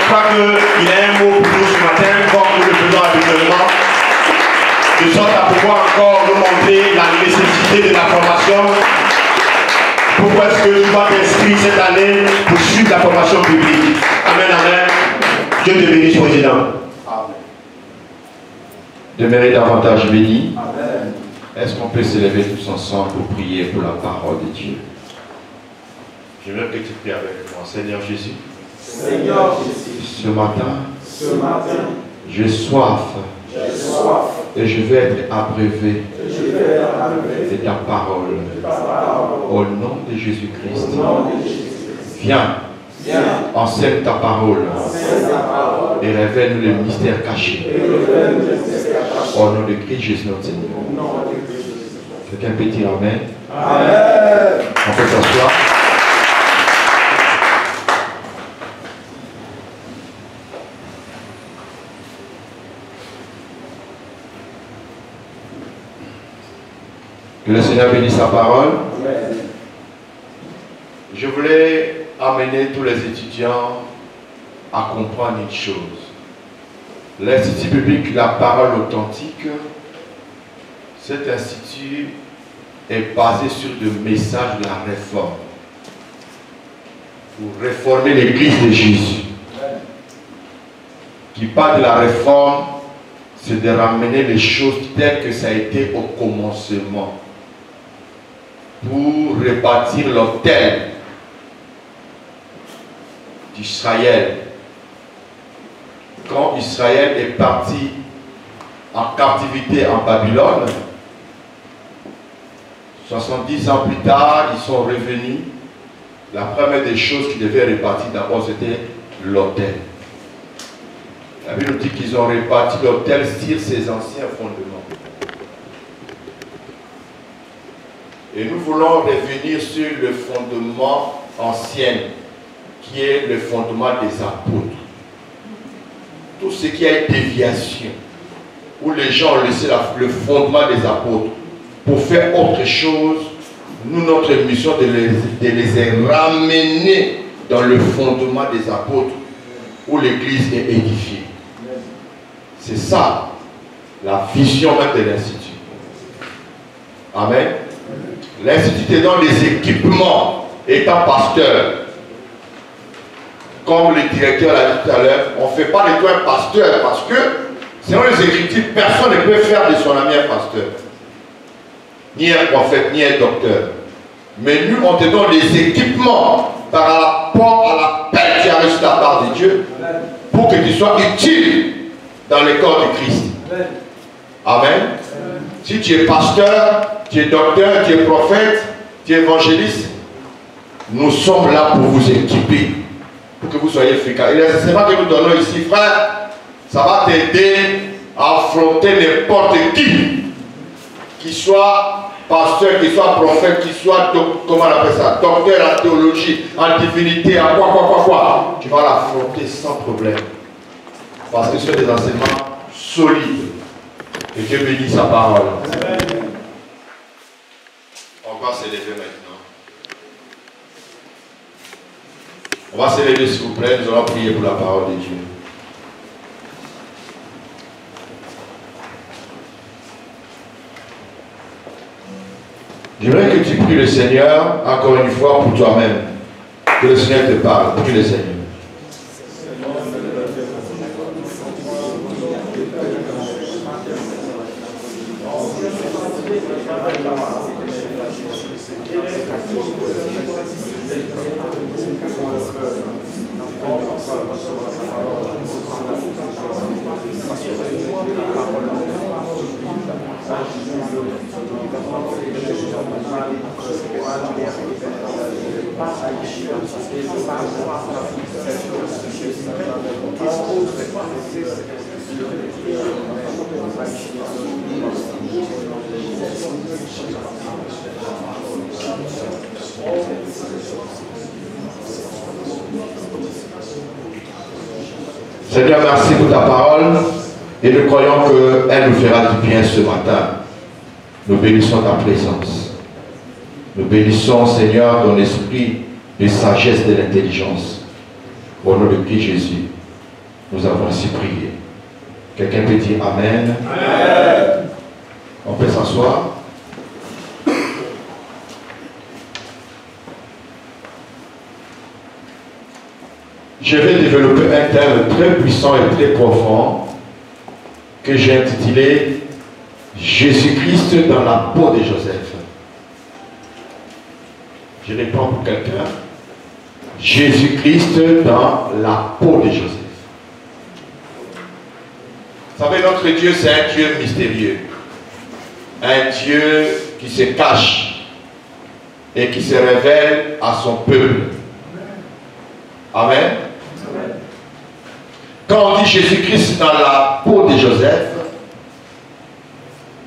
crois qu'il a un mot pour nous ce matin, comme nous le faisons habituellement, de sorte à pouvoir encore nous montrer la nécessité de la formation. Pourquoi est-ce que tu vas t'inscrire cette année pour suivre la formation publique? Amen, amen. Dieu te bénisse, président. Demeurez davantage bénis. Amen. Est-ce qu'on peut s'élever tous ensemble pour prier pour la parole de Dieu? J'aimerais que tu pries avec moi. Seigneur Jésus. Seigneur Jésus. Ce matin, J'ai soif. soif. Et je vais être abreuvé Et je vais arriver de ta parole. ta parole. Au nom de Jésus-Christ. Au nom de Jésus. Viens, Viens, enseigne ta parole enseigne ta parole. et révèle-nous les mystères cachés. Et révèle le mystère caché. Au nom de Christ Jésus notre Seigneur. Au nom de Jésus. Quelqu'un peut dire Amen. Amen. On peut s'asseoir. Que le Seigneur bénisse sa parole. Amen. Je voulais amener tous les étudiants à comprendre une chose. L'Institut biblique La Parole Authentique, cet institut est basé sur le message de la réforme. Pour réformer l'Église de Jésus. Qui parle de la réforme, c'est de ramener les choses telles que ça a été au commencement. Pour rebâtir l'autel d'Israël. Quand Israël est parti en captivité en Babylone, 70 ans plus tard, ils sont revenus. La première des choses qu'ils devaient rebâtir d'abord, c'était l'autel. La Bible nous dit qu'ils ont rebâti l'autel sur ses anciens fondements. Et nous voulons revenir sur le fondement ancien, qui est le fondement des apôtres. Tout ce qui a une déviation, où les gens ont laissé le fondement des apôtres pour faire autre chose, nous, notre mission de les ramener dans le fondement des apôtres, où l'Église est édifiée. C'est ça, la vision même de l'Institut. Amen. L'Institut te donne des équipements, étant pasteur. Comme le directeur l'a dit tout à l'heure, on ne fait pas de toi un pasteur parce que, selon les Écritures, personne ne peut faire de son ami un pasteur. Ni un prophète, ni un docteur. Mais nous, on te donne des équipements par rapport à la paix que tu as reçue de la part de Dieu pour que tu sois utile dans le corps du Christ. Amen. Si tu es pasteur, tu es docteur, tu es prophète, tu es évangéliste, nous sommes là pour vous équiper, pour que vous soyez efficaces. Et les enseignements que nous donnons ici, frère, ça va t'aider à affronter n'importe qui soit pasteur, qui soit prophète, qui soit, comment on appelle ça, docteur en théologie, en divinité, en quoi. Tu vas l'affronter sans problème. Parce que ce sont des enseignements solides. Et Dieu bénit sa parole. On va s'élever maintenant. On va s'élever s'il vous plaît. Nous allons prier pour la parole de Dieu. J'aimerais que tu pries le Seigneur encore une fois pour toi-même. Que le Seigneur te parle. Prie le Seigneur. Seigneur, merci pour ta parole et nous croyons qu'elle nous fera du bien ce matin. Nous bénissons ta présence. Nous bénissons, Seigneur, ton esprit de sagesse et de l'intelligence. Au nom de Christ Jésus. nous avons ainsi prié. Quelqu'un peut dire Amen. Amen. On peut s'asseoir. Je vais développer un thème très puissant et très profond que j'ai intitulé Jésus-Christ dans la peau de Joseph. Je réponds pour quelqu'un. Jésus-Christ dans la peau de Joseph. Vous savez, notre Dieu, c'est un Dieu mystérieux. Un Dieu qui se cache et qui se révèle à son peuple. Amen. Quand on dit Jésus-Christ dans la peau de Joseph,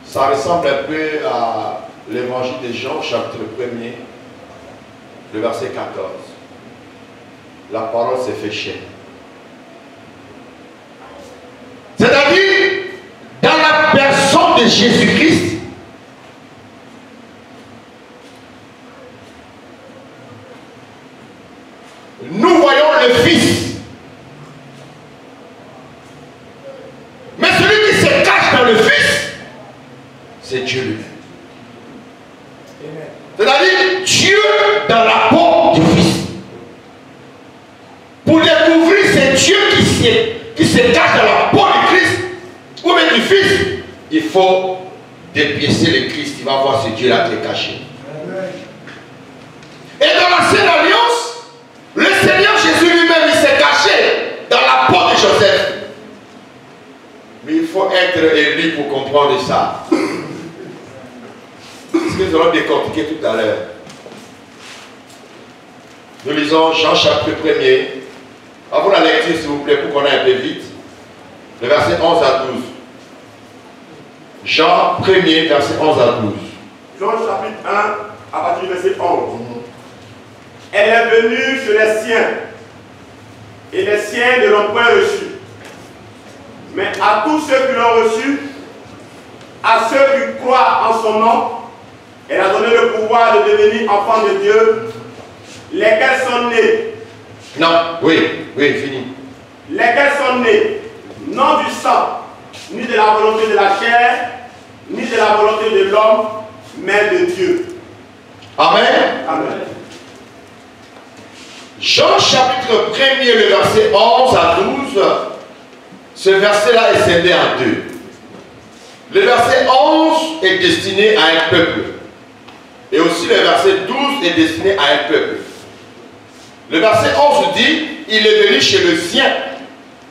ça ressemble un peu à l'évangile de Jean, chapitre 1er, le verset 14. La parole s'est fait chair. C'est-à-dire, dans la personne de Jésus-Christ, nous voyons le Fils. Mais celui qui se cache dans le Fils, c'est Dieu lui-même. C'est-à-dire Dieu dans la peau du Fils. Pour découvrir ce Dieu qui se cache dans la peau du Christ, ou même du Fils, il faut dépiécer le Christ. Il va voir ce Dieu-là qui est caché. Et dans l'ancienne alliance, le Seigneur Jésus lui-même, il s'est caché dans la peau de Joseph. Mais il faut être élu pour comprendre ça. C'est ce que nous allons décortiquer tout à l'heure. Nous lisons Jean chapitre 1er. Avant la lecture, s'il vous plaît, pour qu'on aille un peu vite. Le verset 11 à 12. Jean 1er, verset 11 à 12. Jean chapitre 1, à partir du verset 11. Elle est venue chez les siens, et les siens ne l'ont point reçue. Mais à tous ceux qui l'ont reçue, à ceux qui croient en son nom, elle a donné le pouvoir de devenir enfants de Dieu, lesquels sont nés. Non, oui, fini. Lesquels sont nés, non du sang, ni de la volonté de la chair, ni de la volonté de l'homme, mais de Dieu. Amen. Amen. Jean chapitre 1er, le verset 11 à 12, ce verset-là est scindé en deux. Le verset 11 est destiné à un peuple. Et aussi le verset 12 est destiné à un peuple. Le verset 11 dit, il est venu chez le sien,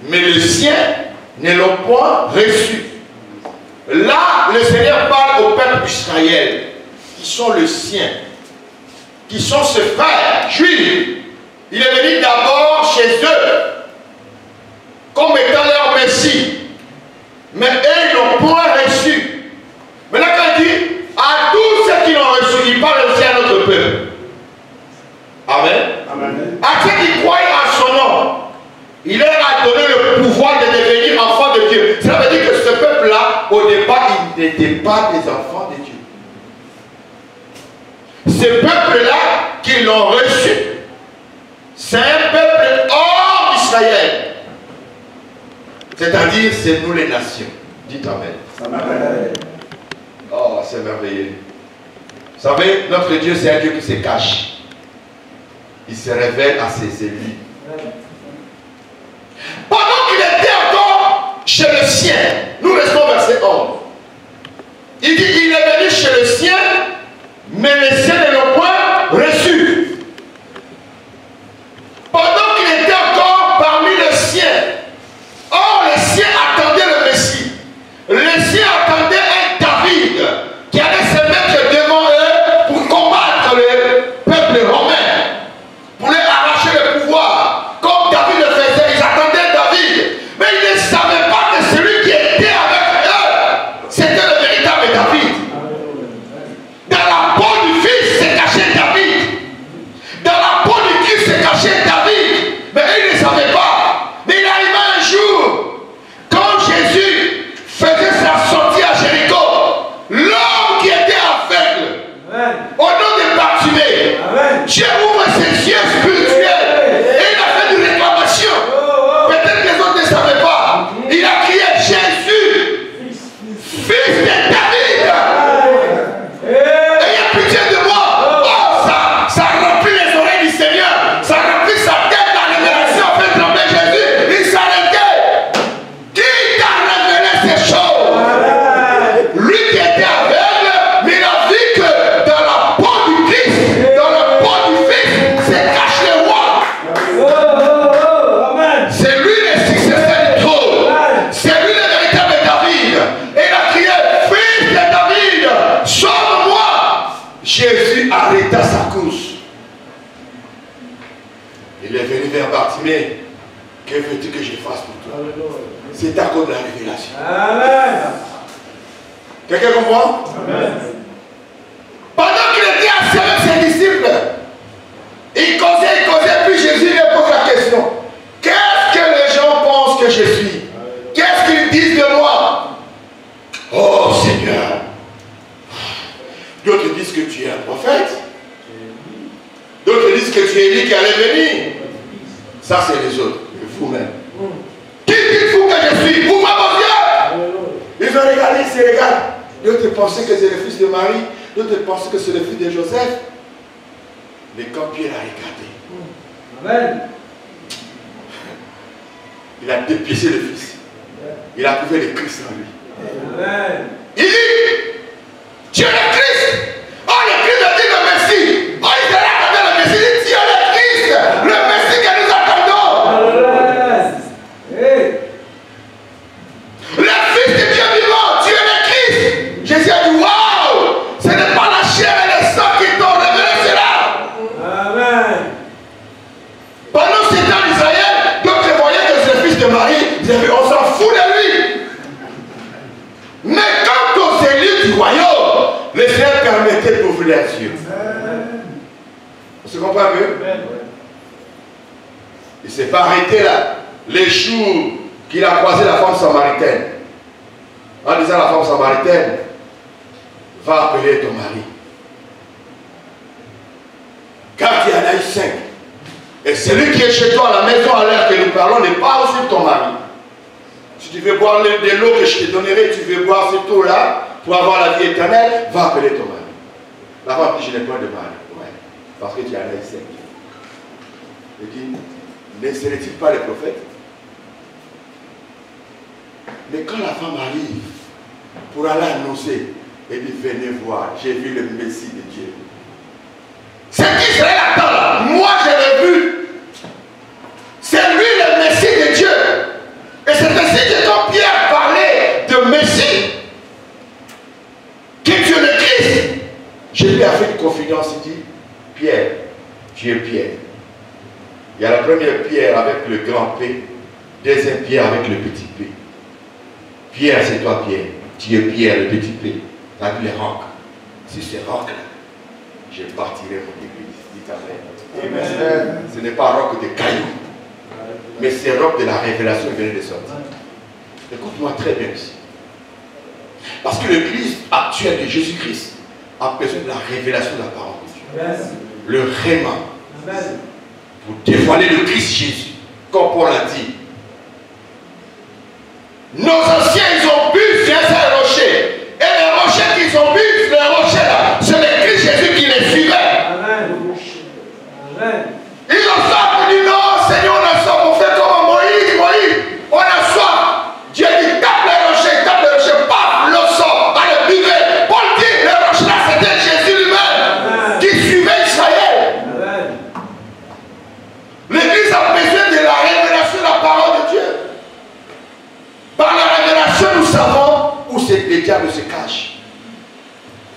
mais le sien ne l'ont point reçu. Là, le Seigneur parle au peuple d'Israël, qui sont le sien, qui sont ses frères juifs. Il est venu d'abord chez eux, comme étant leur Messie. Mais eux, ils n'ont point reçu. Maintenant, quand il dit, à tous ceux qui l'ont reçu, il parle aussi à notre peuple. Amen. Amen. À ceux qui croient à son nom, il leur a donné le pouvoir de devenir enfants de Dieu. Cela veut dire que ce peuple-là, au départ, ils n'étaient pas des enfants de Dieu. Ce peuple-là, qui l'ont reçu, c'est un peuple hors d'Israël. C'est-à-dire, c'est nous les nations. Dites Amen. Amen. Oh, c'est merveilleux. Vous savez, notre Dieu, c'est un Dieu qui se cache. Il se révèle à ses élus. Pendant qu'il était encore chez le sien, nous restons au verset 11. Il dit, il est venu chez le sien, mais les siens ne l'ont point reçu. Pendant qu'il était encore parmi les siens, or les siens attendaient le Messie. Les siens attendaient un David qui allait se mettre devant eux pour combattre le peuple romain, pour leur arracher le pouvoir. Comme David le faisait, ils attendaient David. Mais ils ne savaient pas que celui qui était avec eux Que veux-tu que je fasse pour toi? C'est à cause de la révélation. Amen. Quelqu'un comprend? Amen. Pendant qu'il était assis avec ses disciples, il causait, puis Jésus lui pose la question. Qu'est-ce que les gens pensent que je suis? Qu'est-ce qu'ils disent de moi? Oh Seigneur. D'autres disent que tu es un prophète. D'autres disent que tu es Élie qui allait venir. Ça, c'est les autres. Vous-même. Qui dites-vous que je suis? Vous, mon Dieu! Ils ont regardé, ils se regardent. D'autres pensaient que c'est le fils de Marie. D'autres pensaient que c'est le fils de Joseph. Mais quand Pierre a regardé, Amen. il a dépiécé le fils. Il a trouvé le Christ en lui. Amen. Il dit, tu es le Christ. Oh, le Christ a dit le Messie. Oh, il était là quand le Messie dit, tu es le Christ. Le Messie que nous attendons. Amen. Hey. Le Fils de Dieu vivant, tu es le Christ. Jésus a dit, waouh, ce n'est pas la chair et le sang qui t'ont révélé cela. Amen. Pendant ces temps d'Israël, d'autres voyaient que c'est le fils de Marie, ils disaient, on s'en fout de lui. Mais quant aux élus du royaume, le Seigneur permettait d'ouvrir les yeux. On se comprend un peu? Il ne s'est pas arrêté là. Les jours qu'il a croisé la femme samaritaine, en disant à la femme samaritaine, va appeler ton mari. Car tu en as eu 5. Et celui qui est chez toi à la maison à l'heure que nous parlons n'est pas aussi ton mari. Si tu veux boire de l'eau que je te donnerai, tu veux boire cette eau-là pour avoir la vie éternelle, va appeler ton mari. La femme dit, je n'ai pas de mari. Ouais, parce que tu en as eu 5. Il dit, ne serait-il pas le prophète? Mais quand la femme arrive pour aller annoncer, elle dit, venez voir, j'ai vu le Messie de Dieu. C'est qui serait là-dedans là? Moi je l'ai vu. C'est lui le Messie de Dieu. Et c'est ainsi que quand Pierre parlait de Messie, que tu es le Christ, je lui ai fait une confidence, il dit, Pierre, tu es Pierre. Il y a la première pierre avec le grand P, deuxième pierre avec le petit P. Pierre, c'est toi Pierre. Tu es Pierre, le petit P. Tu as vu les rocs. Si c'est roc là, je partirai mon église. Dites Amen. Amen. Ce n'est pas roc de cailloux, mais c'est roc de la révélation qui vient de sortir. Écoute-moi très bien ici. Parce que l'église actuelle de Jésus-Christ a besoin de la révélation de la parole de Dieu. Amen. Le réma. Amen. Pour dévoiler le Christ Jésus, comme Paul a dit. Nos anciens, ils ont bu sur un rocher. Et les rochers qu'ils ont bu, les rochers là, c'est le Christ Jésus qui les suivait. Amen. Amen. Ils ont soif pour dire non, Seigneur, on a soif, on fait comme Moïse, on a soif. Dieu dit, tape les rochers, paf, l'eau sort, allez, buvez. Paul dit, les rochers là, c'était Jésus lui-même qui suivait Israël. Amen. L'église a besoin de la révélation de la parole de Dieu. Par la révélation, nous savons où le diable se cache.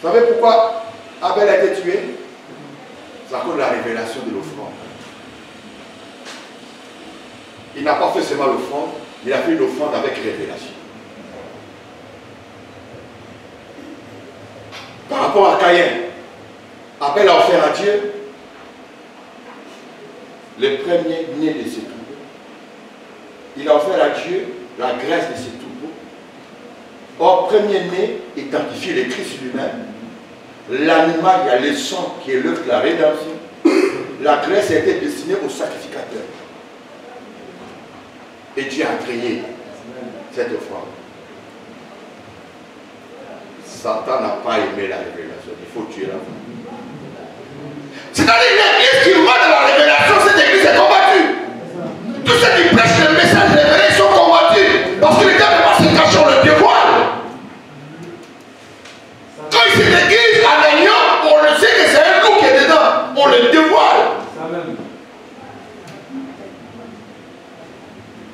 Vous savez pourquoi Abel a été tué? C'est à cause de la révélation de l'offrande. Il n'a pas fait seulement l'offrande, il a fait une offrande avec révélation. Par rapport à Caïn, Abel a offert à Dieu le premier né de ses troupeaux. Il a offert à Dieu la graisse de ses troupeaux. Or, premier-né identifie le Christ lui-même. L'animal, il y a le sang qui est l'œuvre de la rédemption. La graisse a été destinée au sacrificateur. Et Dieu a créé cette offrande. Satan n'a pas aimé la révélation. Il faut tuer la femme. C'est-à-dire l'église qui manque de la révélation, cette église est combattue. Tous ceux qui prêchent le message révélé sont combattus. Parce que le diable ne va se cacher, on le dévoile. Quand il se déguise en agneau, on le sait que c'est un loup qui est dedans. On le dévoile. Amen.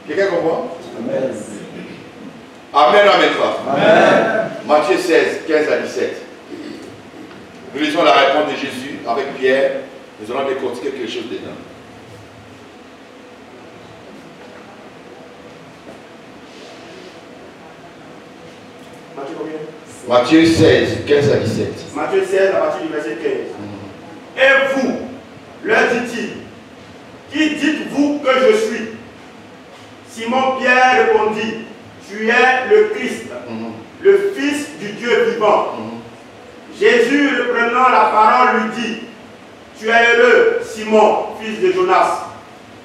Quelqu'un comprend? Amen. Amen, amen, frère. Amen. Matthieu 16, 15 à 17. Nous lisons la réponse de Jésus avec Pierre. Nous allons décortiquer quelque chose dedans. Matthieu combien? Matthieu 16, 15 à 17. Matthieu 16 à partir du verset 15. Et vous, leur dit-il, qui dites-vous que je suis? Simon-Pierre répondit, tu es le Christ, le Fils du Dieu vivant. Jésus, reprenant la parole, lui dit, tu es heureux, Simon, fils de Jonas,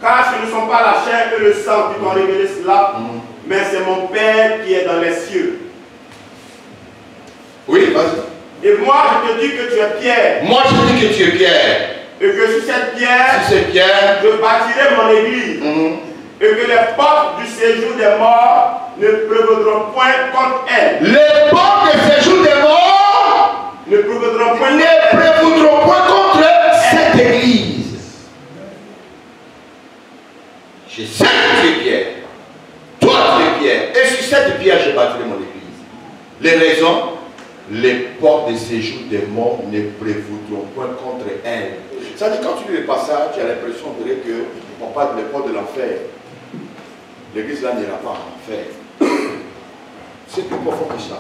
car ce ne sont pas la chair et le sang qui t'ont révélé cela, mais c'est mon Père qui est dans les cieux. Oui, vas-y. Et moi, je te dis que tu es Pierre. Moi, je te dis que tu es Pierre. Et que sur cette pierre, Pierre, je bâtirai mon église. Et que les portes du séjour des morts ne prévaudront point contre elle. Les portes du séjour des morts ne prévaudront point contre cette église. Je sais que tu es Pierre. Toi, tu es Pierre. Et sur cette pierre, je bâtirai mon église. Les raisons, les portes de séjour des morts ne prévaudront point contre elle. Ça veut dire quand tu lis le passage, tu as l'impression qu'on parle des portes de l'enfer. L'église là n'ira pas en enfer. C'est plus profond que ça.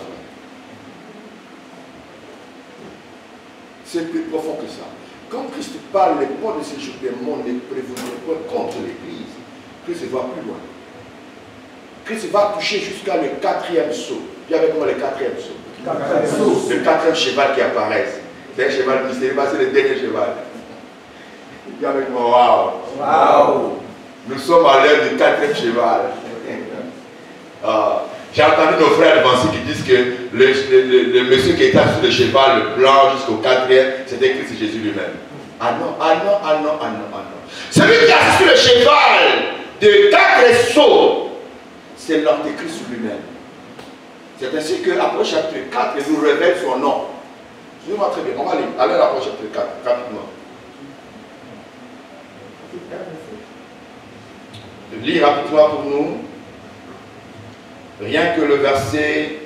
C'est plus profond que ça. Quand Christ parle, les portes de séjour des morts ne prévaudront point contre l'église. Christ va plus loin. Christ va toucher jusqu'à le 4e saut. Puis avec moi le 4e saut. Le 4e cheval qui apparaît. C'est un cheval mystérieux, c'est le dernier cheval. Puis avec moi, waouh! Nous sommes à l'heure du 4e cheval. J'ai entendu nos frères avancer qui disent que le monsieur qui était sur le cheval, le blanc jusqu'au 4e, c'était Christ Jésus lui-même. Ah non, ah non, ah non, ah non, ah non. Celui qui est sur le cheval de 4 sauts, c'est l'antéchrist lui-même. C'est ainsi que l'apôtre chapitre 4 nous révèle son nom. Suivez-moi très bien, on va aller à l'apôtre chapitre 4, rapidement. Lis rapidement pour nous. Rien que le verset.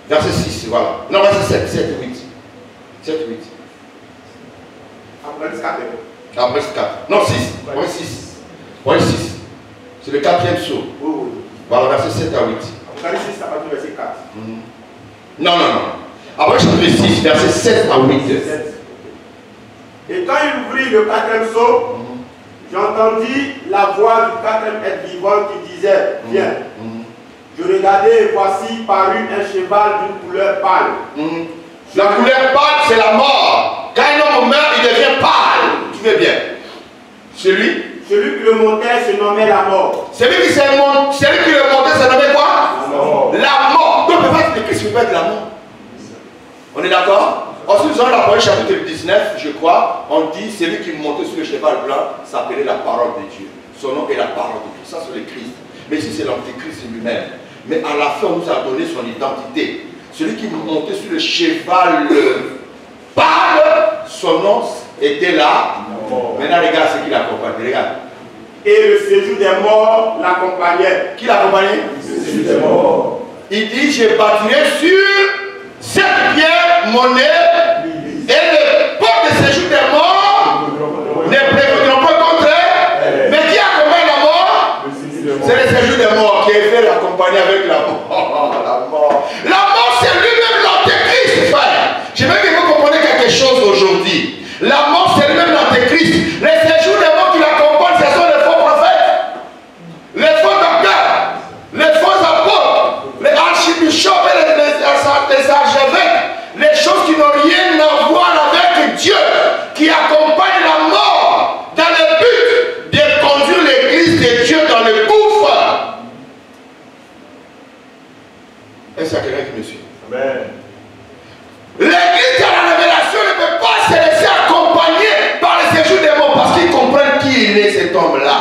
Verset 6, voilà. Non, verset 7, 8. 7, 8. Après 4. Après 4. Non, 6. Ouais, 6. Ouais, 6. C'est le 4e saut. Oui. Voilà, verset 7 à 8. Après 6, à partir du verset 4. Non. Après chapitre 6, verset 7 à 8. Et quand il ouvrit le 4e saut, j'entendis la voix du 4e être vivant qui disait, viens. Je regardais et voici parut un cheval d'une couleur pâle. La couleur pâle, c'est la mort. Quand un homme meurt, il devient pâle. Tu veux bien. Celui qui le montait se nommait la mort. Celui qui le montait se nommait quoi? La mort. Donc, peut-être que Christ peut être la mort. On est d'accord? Ensuite, nous avons l'Apocalypse chapitre 19, je crois. On dit, celui qui montait sur le cheval blanc s'appelait la parole de Dieu. Son nom est la parole de Dieu. Ça, c'est le Christ. Mais ici, c'est l'antéchrist lui-même. Mais à la fin, on nous a donné son identité. Celui qui montait sur le cheval pâle, son nom était là. Maintenant, regarde ce qui l'accompagnait. Regarde. Et le séjour des morts l'accompagnait. Qui l'accompagnait? Le séjour des morts. Il dit, je bâtirai sur cette pierre mon nez, et le port de séjour des morts ne prévaudront pas contre elle. Mais qui accompagne la mort? C'est le séjour des morts qui est fait l'accompagner avec la mort. La mort, c'est lui-même l'antéchrist, frère. Je veux que vous compreniez quelque chose aujourd'hui. La mort, c'est lui-même l'antéchrist. Les séjours des morts qui l'accompagnent, ce sont les faux prophètes, les faux docteurs, les faux apôtres, les archibishops et les archevêques, les choses qui n'ont rien à voir avec Dieu, qui accompagnent la mort dans le but de conduire l'église de Dieu dans le gouffre. Est-ce qu'il y a quelqu'un qui me suit? Amen. L'église dans la révélation ne peut pas se laisser accompagner par le séjour des morts parce qu'ils comprennent qui il est cet homme-là.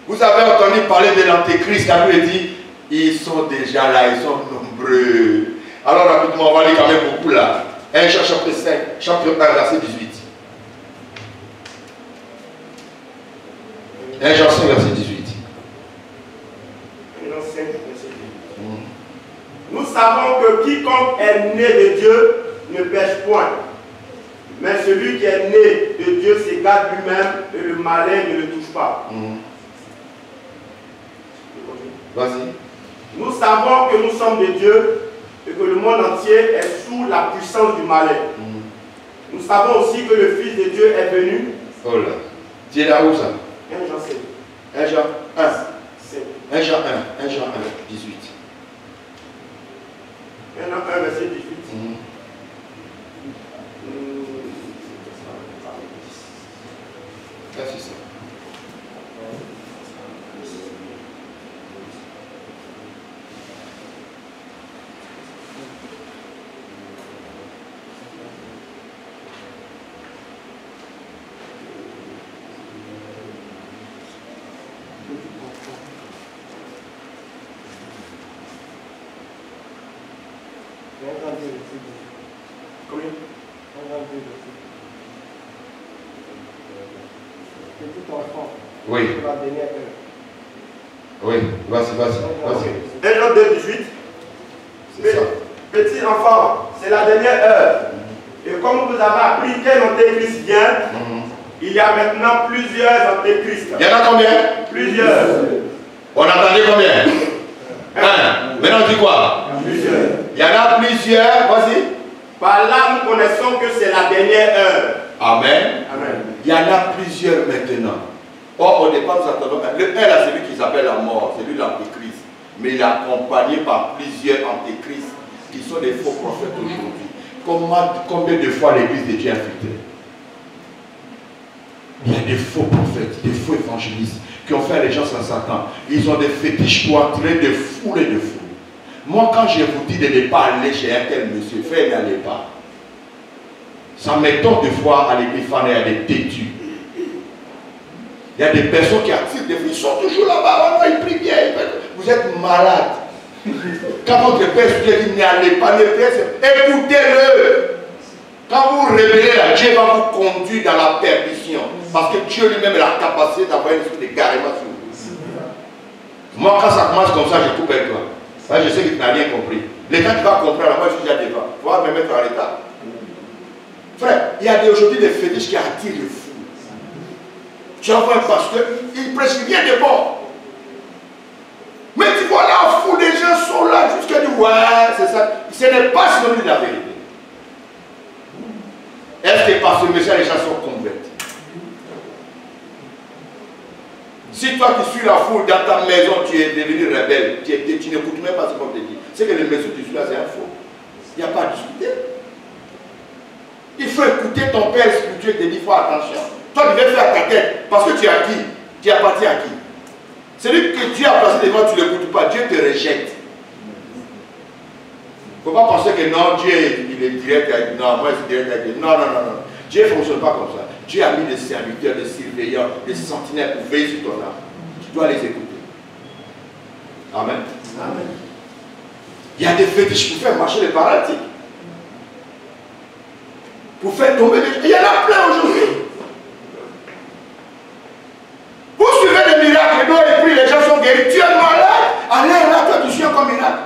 Vous avez entendu parler de l'antéchrist, la Bible dit, ils sont déjà là, ils sont nombreux. Alors rapidement, on va aller quand même beaucoup là. 1 Jean chapitre 5, chapitre 1, verset 18. 1 Jean 5, verset 18. Nous savons que quiconque est né de Dieu ne pêche point. Mais celui qui est né de Dieu s'égare lui-même et le malin ne le touche pas. Vas-y. Nous savons que nous sommes de Dieu et que le monde entier est sous la puissance du malin. Nous savons aussi que le Fils de Dieu est venu. Oh là. Tu es là où ça? 1 Jean 7. 1 Jean 1. 7. 1 Jean 1. 1 Jean 1, 18. 1 Jean 1, verset 18. Ah, c'est ça. Combien? Petit enfant. Oui. La dernière heure. Oui, vas-y. 1 Jean 2, 18. C'est ça. Petit enfant, c'est la dernière heure. Et comme vous avez appris qu'un antéchrist vient, il y a maintenant plusieurs antéchrists. Il y en a combien? Plusieurs. On attendait combien? Un. Maintenant on dit quoi? Plusieurs. Il y en a plusieurs, vas-y. Par là, nous connaissons que c'est la dernière heure. Amen. Amen. Il y en a plusieurs maintenant. Or, au départ, nous attendons. Le 1 là, c'est lui qui s'appelle la mort, c'est lui l'antéchrist. Mais il est accompagné par plusieurs antéchrists qui sont des faux prophètes aujourd'hui. Combien de fois l'église de Dieu est infiltrée? Il y a des faux prophètes, des faux évangélistes qui ont fait allégeance à Satan. Ils ont des fétiches pour entrer de foule et de foule. Moi, quand je vous dis de ne pas aller chez un tel monsieur, faites n'allez pas. Ça m'étonne de voir à l'épiphanie, il y a des têtus. Il y a des personnes qui attirent des filles, ils sont toujours là-bas, ils prient bien. Vous êtes malade. Quand votre père dit n'y allez pas, écoutez-le. Quand vous révélez là, Dieu va vous conduire dans la perdition. Parce que Dieu lui-même a la capacité d'avoir une esprit de garement sur vous. Moi, quand ça commence comme ça, je coupe avec toi. Là, je sais que tu n'as rien compris. Les gens qui vont comprendre, moi je suis déjà devant. Il faut me mettre en état. Frère, il y a aujourd'hui des fétiches qui attirent les fous. Tu envoies un pasteur, il prêche rien de bon. Mais tu vois là, en fou, les gens sont là jusqu'à dire ouais, c'est ça. Ce n'est pas synonyme de la vérité. Est-ce que par ce message, les gens sont convertis? Si toi qui suis la foule dans ta maison, tu es devenu rebelle, tu n'écoutes même pas ce qu'on te dit. C'est que le message que tu suis là, c'est un faux. Il n'y a pas à discuter. Il faut écouter ton père spirituel et te dire, il faut attention. Toi, tu veux faire ta tête parce que tu es à qui? Tu appartiens à qui? Celui que Dieu a placé devant, tu ne l'écoutes pas. Dieu te rejette. Il ne faut pas penser que non, Dieu il est direct avec non, moi je suis direct avec lui. Non. Dieu ne fonctionne pas comme ça. Dieu a mis des serviteurs, des surveillants, des sentinelles pour veiller sur ton âme. Tu dois les écouter. Amen. Amen. Il y a des fétiches pour faire marcher les paralytiques. Pour faire tomber les gens. Il y en a plein aujourd'hui. Vous suivez des miracles, les doigts et puis les gens sont guéris. Tu es malade. Allez là, toi tu suis encore miracle.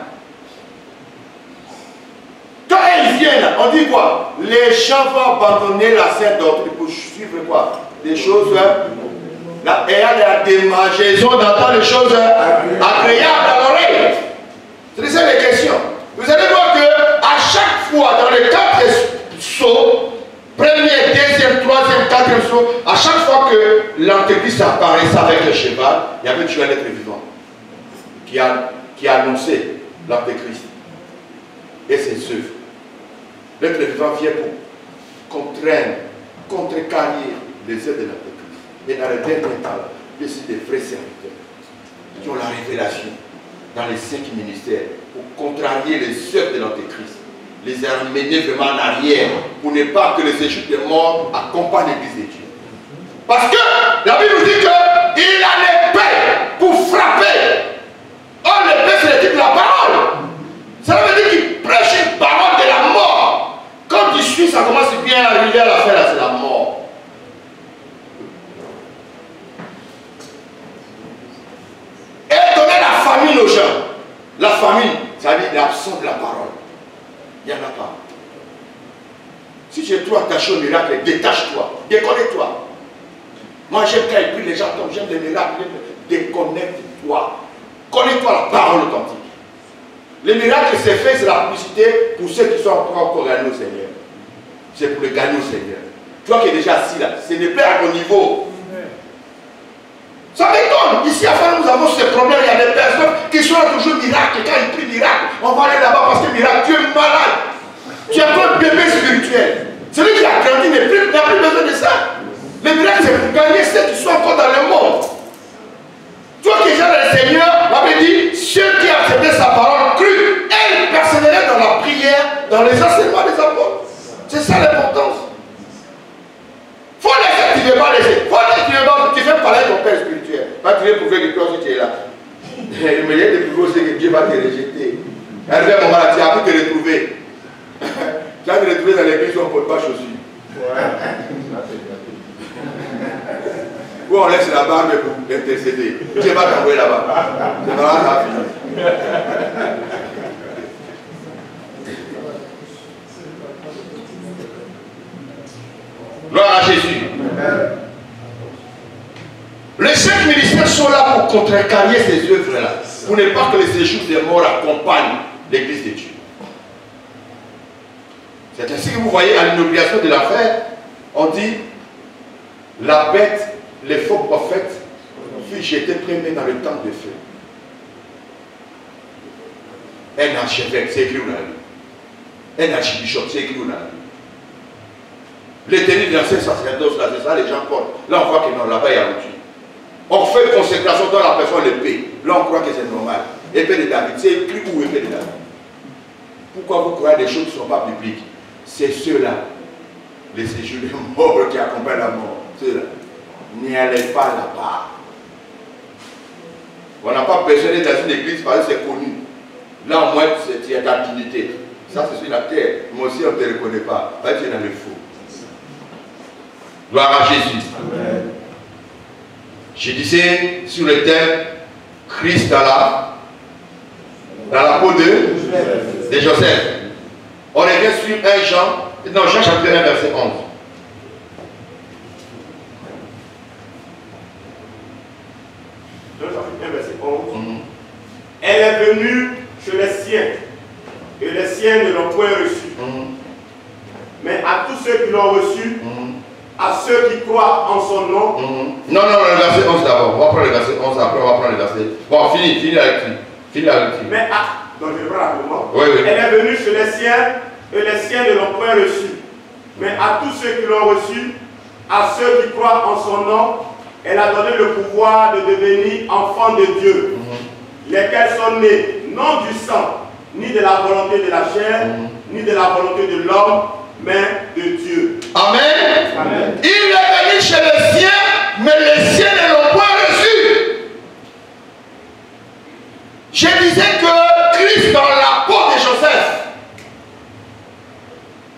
Quand ils viennent, on dit quoi? Les gens vont abandonner la sainte doctrine pour suivre quoi? Des choses ayant la démangeaison d'entendre les choses agréables à l'oreille. C'est ça les questions. Vous allez voir que à chaque fois dans les 4 sauts, premier, deuxième, troisième, quatrième saut, à chaque fois que l'antéchrist apparaissait avec le cheval, il y avait toujours un être vivant qui a annoncé l'antéchrist et ses œuvres. L'être vivant vient pour contraindre, contrecarrer les œuvres de l'antéchrist. Et dans les derniers temps, il y a des vrais serviteurs qui ont la révélation dans les 5 ministères pour contrarier les œuvres de l'antéchrist, les amener vraiment en arrière pour ne pas que le séjour des morts accompagne l'église de Dieu. Parce que la Bible nous dit qu'il a l'épée pour frapper. Or l'épée c'est le type de la parole. Ça veut dire qu'il prêche une parole de la mort. Quand tu suis, ça commence bien à arriver à la fin, là c'est la mort. Et donner la famine aux gens. La famine, ça veut dire l'absence de la parole. Il n'y en a pas. Si tu es trop attaché au miracle, détache-toi, déconnecte-toi. Moi j'aime quand il prie les gens comme j'aime les miracles, déconnecte-toi. Connais-toi la parole authentique. Les miracles c'est fait, c'est la publicité pour ceux qui sont encore gagnés au Seigneur. C'est pour les gagner au Seigneur. Toi qui es déjà assis là, ce n'est pas à ton niveau. Ça m'étonne. Ici à Fana, nous avons ce problème. Il y a des personnes qui sont là toujours miracle. Quand ils prient miracle, on va aller là-bas parce que miracle, tu es malade. Tu es encore un bébé spirituel. Celui qui a grandi n'a plus besoin de ça. Le miracle, c'est pour gagner ceux qui sont encore dans le monde. Toi qui es déjà dans le Seigneur, on avait dit, ceux qui acceptaient sa parole crue, elle personnellement dans la prière, dans les enseignements des apôtres. C'est ça l'importance. Faut laisser, tu ne veux pas laisser. Faut laisser, tu ne veux pas, tu fais parler à ton père spirituel. Pas tu veux prouver que toi si tu es là. Le meilleur de prouver aussi que Dieu va te rejeter. Arrivé à un moment là, tu as pu te retrouver. Tu vas te retrouver dans l'église où on ne porte pas chaussures. Ou on laisse la barbe pour l'intercéder. Dieu va t'envoyer là-bas. C'est vraiment ça fini. Gloire à Jésus. Les 5 ministères sont là pour contrecarrer ces œuvres-là. Pour ne pas que les séjours des morts accompagnent l'église de Dieu. C'est ainsi que vous voyez à l'inauguration de l'affaire, on dit la bête, les faux prophètes, fut jeté premier dans le temps de feu. Un archevêque, c'est écrit où là? Un archbishop, c'est écrit où là? Les tenues de l'ancien sacerdoce, là, c'est ça, les gens portent. Là, on voit que non, là-bas, il y a l'outil. On fait consécration dans la personne l'épée. Là, on croit que c'est normal. Épée de David, c'est écrit où épée de David? Pourquoi vous croyez des choses qui ne sont pas bibliques? C'est ceux-là, les séjours des morts qui accompagnent la mort. Ceux-là. N'y allez pas là-bas. On n'a pas besoin d'être dans une église parce que c'est connu. Là, au moins, tu as ta dignité. Ça, c'est sur la terre. Moi aussi, on ne te reconnaît pas. Là, tu es dans le faux. Gloire à Jésus. Amen. Je disais sur le thème Christ dans la peau de Joseph. On revient sur 1 Jean, Jean chapitre 1 verset 11. Jean chapitre 1 verset 11. Elle est venue chez les siens, et les siens ne l'ont point reçue. Mais à tous ceux qui l'ont reçue, à ceux qui croient en son nom. Non, le verset 11 d'abord. On va prendre le verset 11, après on va prendre le verset. Bon, fini avec lui. Mais donc je prends rapidement. Oui. Elle est venue chez les siens, et les siens ne l'ont point reçue. Mais à tous ceux qui l'ont reçue, à ceux qui croient en son nom, elle a donné le pouvoir de devenir enfants de Dieu, lesquels sont nés non du sang, ni de la volonté de la chair, ni de la volonté de l'homme, mais de Dieu. Amen. Amen. Il est venu chez les siens, mais les siens ne l'ont pas reçu. Je disais que Christ dans la peau de Joseph,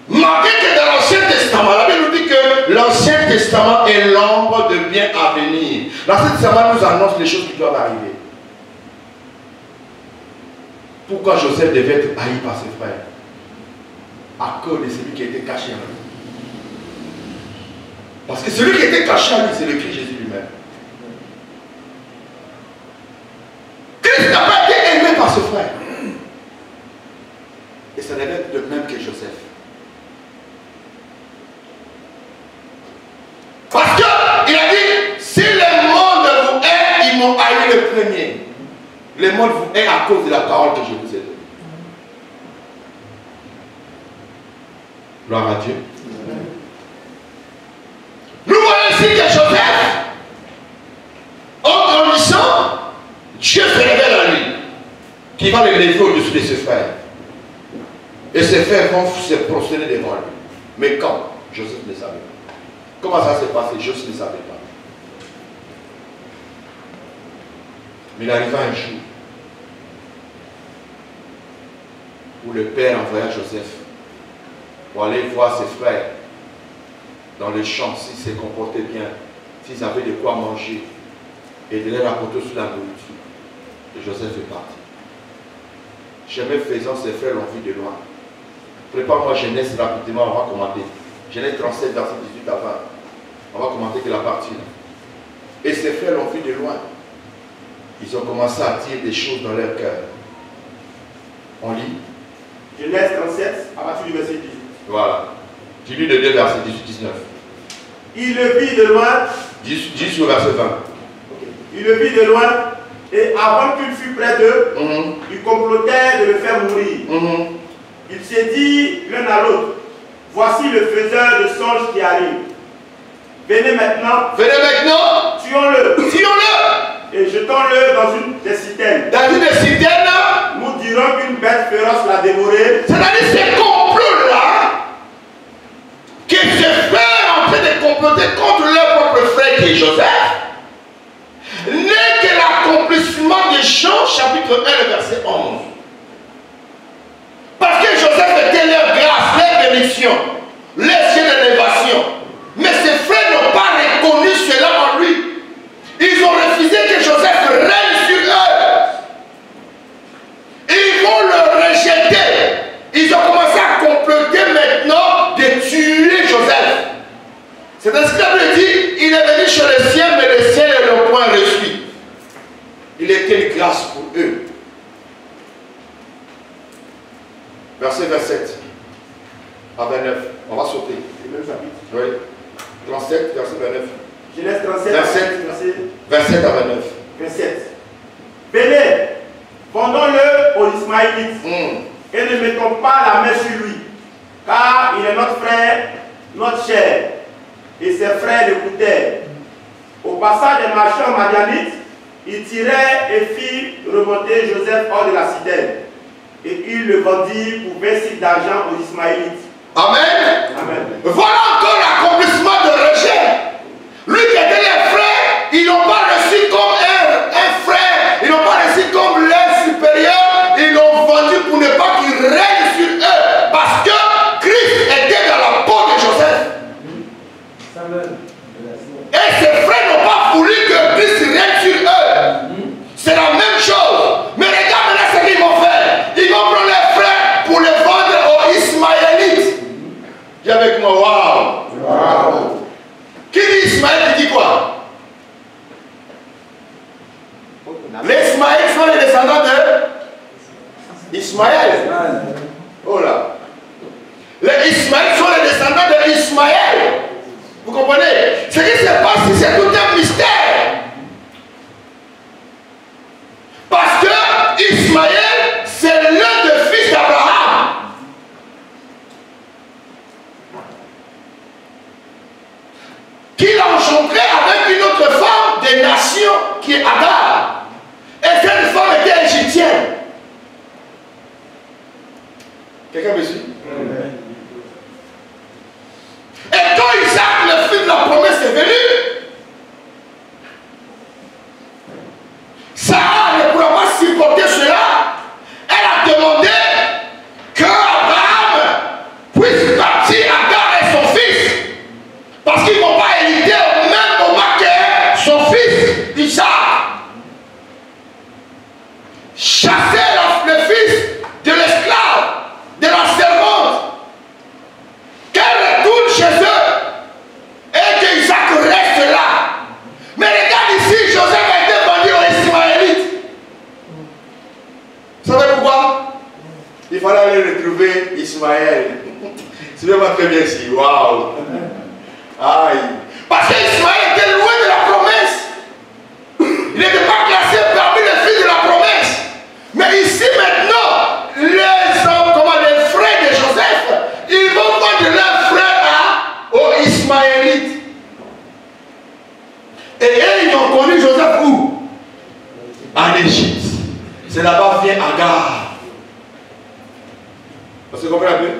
malgré que dans l'Ancien Testament, la Bible nous dit que l'Ancien Testament est l'ombre de bien à venir. L'Ancien Testament nous annonce les choses qui doivent arriver. Pourquoi Joseph devait être haï par ses frères? À cause de celui qui était caché en lui. Parce que celui qui était caché en lui, c'est le Christ Jésus lui-même. Christ n'a pas été aimé par ses frères. Et ça devait être de même que Joseph. Parce qu'il a dit, si le monde vous hait, ils m'ont haï le premier. Le monde vous hait à cause de la parole que je vous ai donnée. Gloire à Dieu. Nous voyons ici que Joseph, en grandissant, Dieu se révèle à lui, qui va le lever au-dessus de ses frères. Et ses frères vont se prosterner devant lui. Mais quand? Joseph ne savait pas. Comment ça s'est passé? Joseph ne savait pas. Mais il arriva un jour où le père envoya Joseph pour aller voir ses frères dans les champs, s'ils se comportaient bien, s'ils avaient de quoi manger, et de les rapporter sur la nourriture. Et Joseph est parti. Jamais faisant, ses frères l'ont vu de loin. Prépare-moi Genèse rapidement, on va commenter. Genèse 37, verset 18 à 20. On va commenter que la partie là. Et ses frères l'ont vu de loin. ils ont commencé à tirer des choses dans leur cœur. On lit. Genèse 37, à partir du verset 18. Voilà. Tu lis le 2 verset 18-19. Il le vit de loin. 10 au verset 20. Il le vit de loin, et avant qu'il fût près d'eux, il complotait de le faire mourir. Il s'est dit l'un à l'autre, voici le faiseur de songes qui arrive. Venez maintenant, tuons-le, et jetons-le dans une des citernes. Nous dirons qu'une bête féroce l'a dévoré. C'est-à-dire ces complots-là, que ces frères en train de comploter contre leur propre frère qui est Joseph, n'est que l'accomplissement de Jean chapitre 1 verset 11. Parce que Joseph était leur grâce, leur bénédiction, leur ciel d'élévation. Mais ses frères n'ont pas reconnu cela en lui. Ils ont refusé que Joseph règne sur eux. Ils vont le rejeter. Ils ont commencé à comploter maintenant de tuer Joseph. C'est ainsi que la Bible dit, il est venu chez les siens, mais les siens ne l'ont point reçu. Il était une grâce pour eux. Verset 27 à 29. On va sauter. Le même chapitre. Oui. 37, verset 29. Genèse 37, 27 à 29. 27. Venez, vendons-le aux Ismaélites et ne mettons pas la main sur lui, car il est notre frère, notre chair. Et ses frères l'écoutaient. Au passage des marchands madianites, ils tiraient et firent remonter Joseph hors de la citerne. Et ils le vendirent pour 20 cycles d'argent aux Ismaélites. Amen. Amen. Voilà encore l'accomplissement de rejet. Lui qui était les frères, ils n'ont pas reçu comme un frère, ils n'ont pas reçu comme leur supérieur, ils l'ont vendu pour ne pas qu'il règne sur eux. Parce que Christ était dans la peau de Joseph. Et ses frères n'ont pas voulu que Christ règne sur eux. C'est la même chose. Mais regarde maintenant ce qu'ils vont faire. Ils vont prendre les frères pour les vendre aux Ismaélites. Dis avec moi, waouh. Wow. Qui dit Ismaël, il dit quoi? Les Ismaélites sont les descendants de Ismaël. Oh là. Les Ismaélites sont les descendants de Ismaël. Vous comprenez? Ce qui se passe ici, c'est tout un mystère. Parce que Ismaël, c'est l'un des fils d'Abraham. Qu'il a engendré avec une autre femme des nations qui est Agar. Et cette femme était égyptienne. Quelqu'un me suit? Et quand Isaac, le fils de la promesse, est venu, Sarah ne pourra pas supporter cela. Elle a demandé que Abraham puisse partir Agar et son fils. Parce qu'ils ne vont pas hériter au même moment que son fils Isaac. Chasser le fils de l'esclave, de la servante, qu'elle retourne chez eux et que Isaac reste là. Mais regarde ici, Joseph a été vendu aux Ismaélites. Vous savez pourquoi? Il fallait aller retrouver Ismaël. C'est vraiment très bien ici. Waouh! Aïe! Parce qu'Ismaël était loin de la promesse. Il n'était pas classé parmi les fils de la promesse. Mais ici maintenant, les frères de Joseph, ils vont vendre leur frère aux Ismaélites. Et eux, ils ont connu Joseph où? En Égypte. C'est là-bas vient Agar. On se comprend un peu?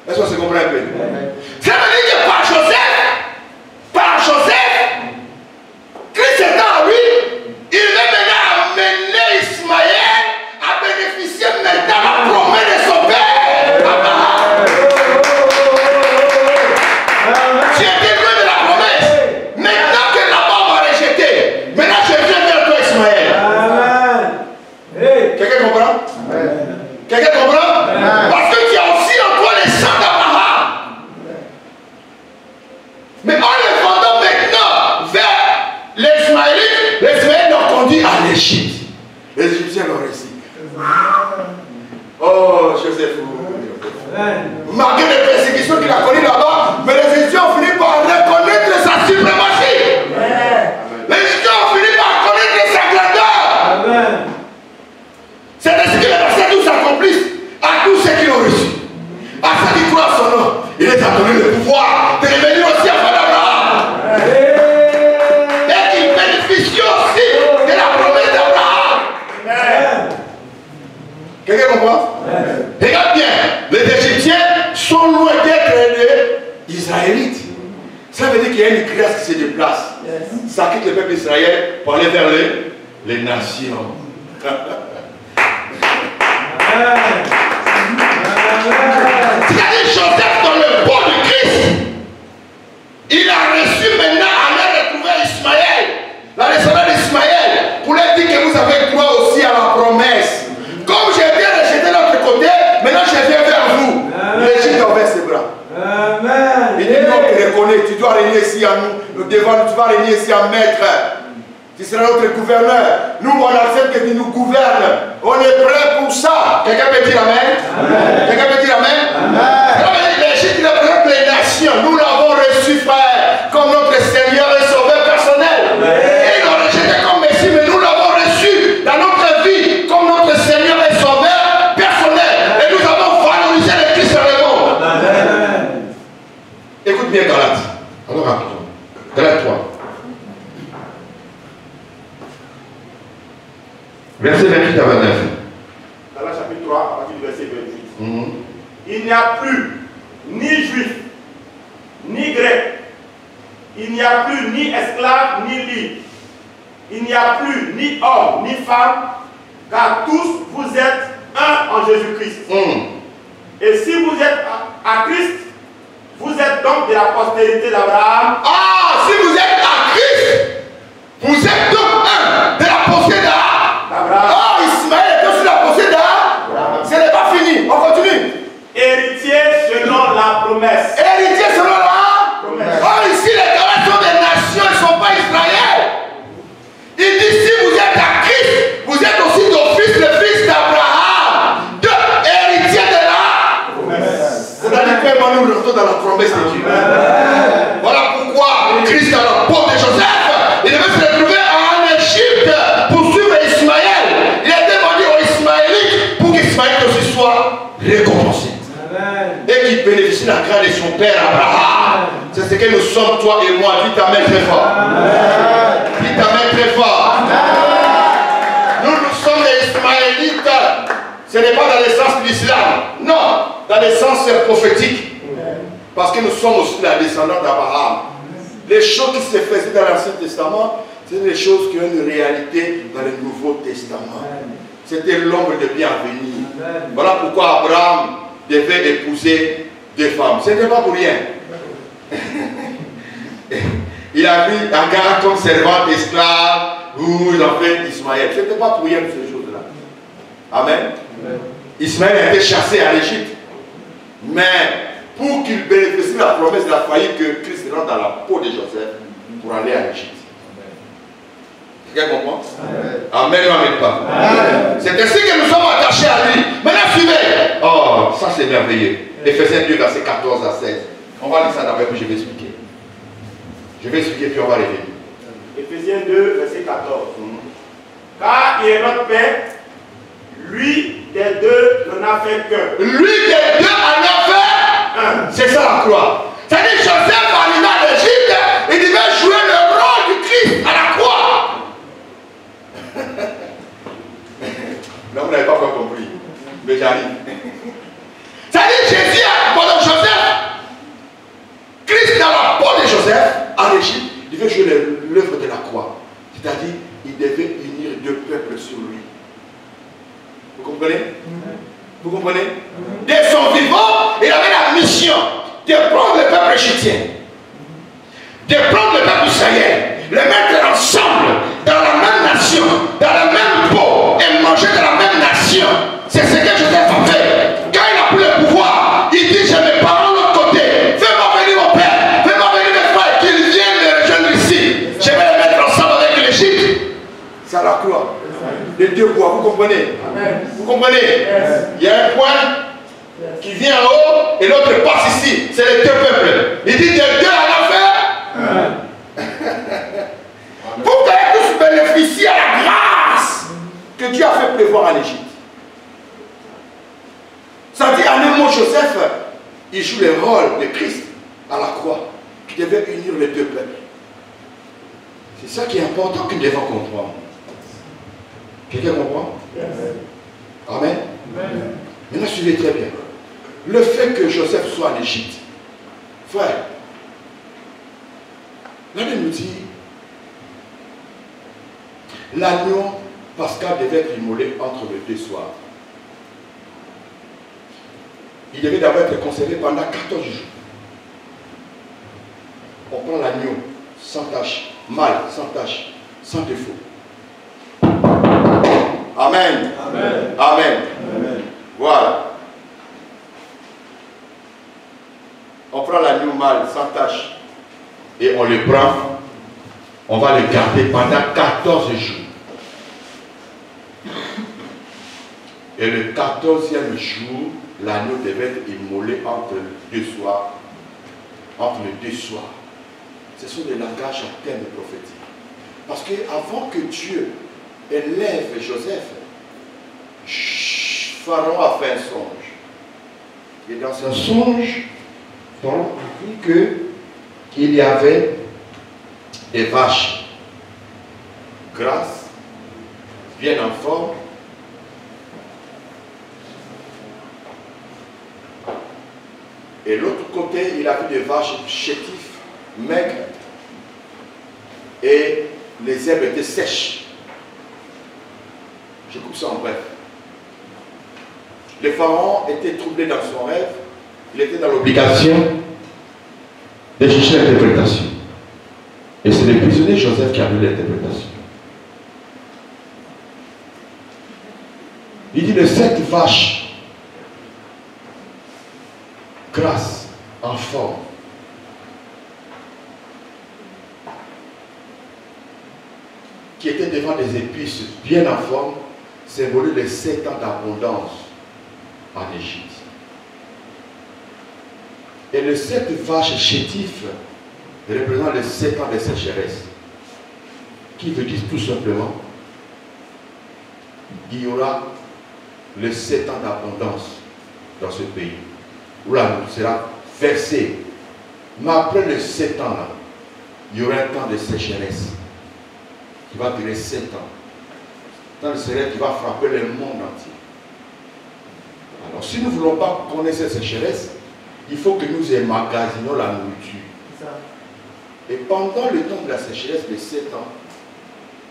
Est-ce qu'on se comprend un peu? Ça veut dire que par Joseph, Christ étant en lui, il veut maintenant amener Ismaël à bénéficier maintenant de la promesse de son père, Abraham. Tu étais loin de la promesse. Maintenant que là-bas on va rejeter, maintenant je viens vers toi, Ismaël. Quelqu'un comprend? Quelqu'un comprend? Parce que tu as aussi en toi les sang d'Abraham. Mais en le vendant maintenant vers les Ismaélites n'ont l'Égypte. Les Égyptiens l'ont réussi. Oh, Joseph. Malgré les persécutions qu'il a connues là-bas, mais les Égyptiens ont fini par reconnaître sa suprématie. Les Égyptiens ont fini par connaître sa grandeur. C'est ainsi que les versets nous accomplissent à tous ceux qui l'ont reçu. À ceux qui croient son nom, il les a donné le pouvoir de devenir aussi enfants d'Abraham. Et qu'ils bénéficient aussi de la promesse d'Abraham. Quelqu'un comprend? Regarde bien, les Égyptiens sont loin d'être des Israélites. Ça veut dire qu'il y a une grâce qui se déplace. Ça quitte le peuple d'Israël pour aller vers les nations. C'est-à-dire Joseph dans le pot de Christ, il a reçu maintenant à aller retrouver Ismaël, la descendance d'Ismaël, pour leur dire que vous avez droit aussi à la promesse. Comme j'ai été rejeté de l'autre côté, maintenant je viens vers vous. L'Égypte envers ses bras. Amen. Il dit non, tu reconnais, tu dois régner ici à nous devant, tu vas régner ici à maître. Tu seras notre gouverneur. Nous, on accepte que tu nous gouvernes. On est prêt pour ça. Quelqu'un peut dire Amen? Quelqu'un peut dire Amen? L'Égypte représente les nations. Nous l'avons reçu, frère, comme notre Seigneur et Sauveur personnel. Et ils l'ont rejeté comme Messie, mais nous l'avons reçu dans notre vie comme notre Seigneur et Sauveur personnel. Et nous avons valorisé le Christ dans le monde. Écoute bien Galates. Alors rapidement. Galates 3. Verset 28 à 29. Dans le chapitre 3, à partir du verset 28. Il n'y a plus ni juif, ni grec. Il n'y a plus ni esclave, ni libre. Il n'y a plus ni homme, ni femme, car tous vous êtes un en Jésus-Christ. Et si vous êtes à Christ, vous êtes donc de la postérité d'Abraham. Ah, si vous êtes à Christ, vous êtes donc un de la postérité d'Abraham. Ah, Ismaël est aussi la possédée d'Abraham. Ce n'est pas fini. On continue. Héritier selon la promesse. Héritier selon la promesse. Oh, ici, les Galates sont des nations, ils ne sont pas Israël. Il dit si vous êtes à Christ, vous êtes aussi d'office le fils d'Abraham, de héritier de la promesse. C'est-à-dire que nous restons dans la promesse de Dieu. Voilà pourquoi Christ, dans la peau de Joseph, il devait se retrouver en Égypte pour suivre Ismaël. Il a demandé aux Ismaélites pour qu'Ismaël aussi soit récompensé. Et qu'il bénéficie de la grâce de son père Abraham. C'est ce que nous sommes, toi et moi. Dis ta main très fort. Dis ta main très fort. Nous sommes les Ismaélites. Ce n'est pas dans le sens de l'islam. Non, dans le sens prophétique. Parce que nous sommes aussi la descendance d'Abraham. Les choses qui se faisaient dans l'Ancien Testament, c'est des choses qui ont une réalité dans le Nouveau Testament. C'était l'ombre de bien à venir. Voilà pourquoi Abraham devait épouser deux femmes. Ce n'était pas pour rien. Il a pris Agar comme servante esclave, ou il a fait Ismaël. Ce n'était pas pour rien ces choses-là. Amen. Ismaël a été chassé à l'Égypte. Mais pour qu'il bénéficie de la promesse, il a fallu que Christ rentre dans la peau de Joseph pour aller à l'Égypte. Quelqu'un comprend? Amen ou amen pas? C'est ainsi que nous sommes attachés à lui. Maintenant, suivez. Oh, ça c'est merveilleux. Éphésiens 2, verset 14 à 16. On va lire ça d'abord, puis je vais expliquer. Je vais expliquer, puis on va revenir. Éphésiens 2, verset 14. Car il est notre Père, lui des deux n'en a fait qu'un. Lui des deux en a fait un. C'est ça la croix. C'est-à-dire Joseph arrivé à l'Égypte, il devait jouer le rôle du Christ à la croix. Non, vous n'avez pas encore compris. Mais j'arrive. C'est-à-dire Jésus, pendant Joseph, Christ dans la peau de Joseph, en Égypte, il devait jouer l'œuvre de la croix. C'est-à-dire, il devait unir deux peuples sur lui. Vous comprenez? Vous comprenez? Dès son vivant, il avait la mission de prendre le peuple égyptien, de prendre le peuple israélien, le mettre ensemble dans la même nation, dans la même peau et manger de la même nation. C'est ce que Joseph a fait. Quand il a pris le pouvoir, il dit je me pars de l'autre côté, fais-moi venir mon père, fais-moi venir mes frères, qu'ils viennent me rejoindre ici. Je vais les mettre ensemble avec l'Égypte. C'est à la croix. les deux bois. Vous comprenez? Vous comprenez? Il y a un point qui vient en haut et l'autre passe ici. C'est les deux peuples. Il dit des deux en affaire. Pour que tous bénéficient à la grâce que Dieu a fait pleuvoir en Égypte. Ça dit, en un mot, Joseph, il joue le rôle de Christ à la croix, qui devait unir les deux peuples. C'est ça qui est important que nous devons comprendre. Quelqu'un comprend? Amen. Maintenant, suivez très bien. Le fait que Joseph soit en Égypte, frère, la Bible nous dit, l'agneau pascal devait être immolé entre les deux soirs. Il devait d'abord être conservé pendant 14 jours. On prend l'agneau sans tache, mâle, sans tache, sans défaut. Amen. Amen. Amen. Amen. Voilà. On prend l'agneau mâle sans tache et on le prend, on va le garder pendant 14 jours. Et le 14e jour, l'agneau devait être immolé entre les deux soirs. Entre les deux soirs. Ce sont des langages à terme prophétiques. Parce qu'avant que Dieu élève Joseph, Pharaon a fait un songe. Et dans ce songe, Pharaon a dit qu'il y avait des vaches grasses, bien en forme, et l'autre côté, il a vu des vaches chétives, maigres, et les herbes étaient sèches. Je coupe ça en bref. Le pharaon était troublé dans son rêve, il était dans l'obligation de chercher l'interprétation. Et c'est le prisonnier Joseph qui a vu l'interprétation. Il dit de cette vache grasse, en forme, qui était devant des épices bien en forme, symbolise les 7 ans d'abondance en Égypte. Et les 7 vaches chétives représentent les 7 ans de sécheresse, qui veut dire tout simplement il y aura les 7 ans d'abondance dans ce pays, où la nourriture sera versée. Mais après les 7 ans là, il y aura un temps de sécheresse qui va durer 7 ans. Un temps de sécheresse qui va frapper le monde entier. Alors si nous ne voulons pas connaître cette sécheresse, il faut que nous emmagasinons la nourriture. Et pendant le temps de la sécheresse de 7 ans,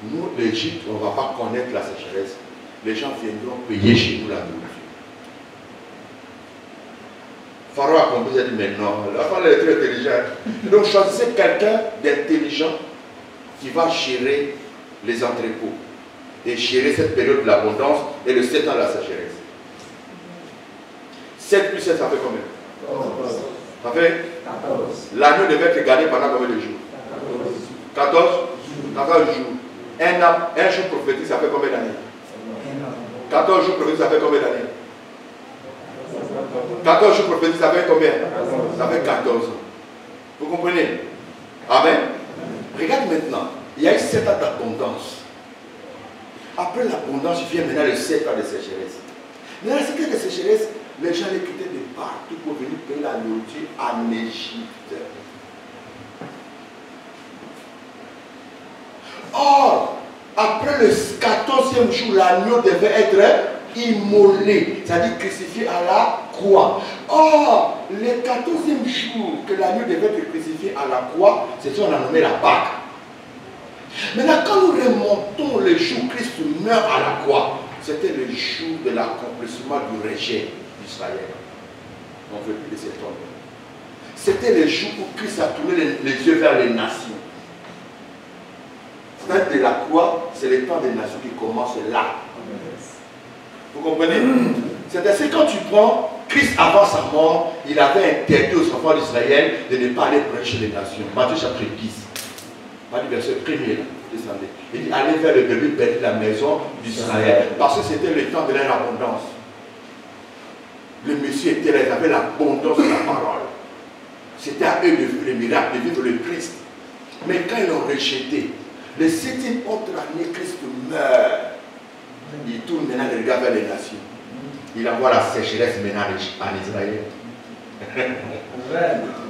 nous, l'Égypte, on ne va pas connaître la sécheresse. Les gens viendront payer chez nous la nourriture. Pharaon a compris, il a dit, mais non, la femme est très intelligente. Donc choisissez quelqu'un d'intelligent qui va gérer les entrepôts et gérer cette période de l'abondance et le 7 ans de la sécheresse. 7 plus 7, ça fait combien? 14. Ça fait 14. L'agneau devait être gardé pendant combien de jours? 14. 14 jours. Un jour prophétique, ça fait combien d'années? 14 jours prophétiques, ça fait combien d'années? 14 jours prophétiques, ça fait combien? Ça fait 14 ans. Vous comprenez? Amen. Regarde maintenant, il y a eu 7 ans d'abondance. Après l'abondance, il vient maintenant le 7 ans de sécheresse. Maintenant, le 7 ans de sécheresse, les gens les quittaient de partout pour venir payer la nourriture en Égypte. Or, après le 14e jour, l'agneau devait être immolé, c'est-à-dire crucifié à la croix. Or, le 14e jour que l'agneau devait être crucifié à la croix, c'est ce qu'on a nommé la Pâque. Maintenant, quand nous remontons le jour où Christ meurt à la croix, c'était le jour de l'accomplissement du rejet d'Israël. On ne veut plus de cet homme. C'était le jour où Christ a tourné les yeux vers les nations. C'est-à-dire de la croix, c'est le temps des nations qui commence là. Vous comprenez? C'est-à-dire que quand tu prends Christ avant sa mort, il avait interdit aux enfants d'Israël de ne pas aller prêcher les nations. Matthieu chapitre 10. Pas du verset premier, là, descendez. Il dit, allez vers le début, bâtir la maison d'Israël. Parce que c'était le temps de leur abondance. Le Messie était là, il avait l'abondance de la parole. C'était à eux de vivre le miracle, de vivre le Christ. Mais quand ils l'ont rejeté, le 7e autre année, Christ meurt. Il tourne maintenant le regard vers les nations. Il envoie la sécheresse maintenant en Israël.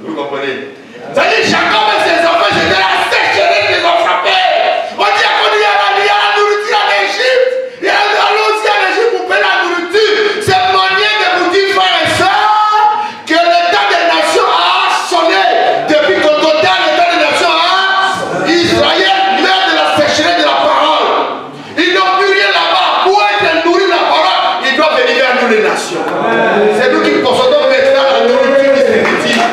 Vous comprenez? Ça dit, Jacob et ses enfants, c'était la sécheresse qui les ont frappés. On dit qu'il y a la nourriture en Égypte. Il y a aussi en Égypte pour payer la nourriture. C'est moyen de vous dire, frères et sœurs, que l'état des nations a sonné. Depuis qu'au total, l'état des nations a, Israël meurt de la sécheresse de la parole. Ils n'ont plus rien là-bas. Pour être nourris de la parole, ils doivent venir vers nous les nations. C'est nous qui possédons maintenant la nourriture des Écritures.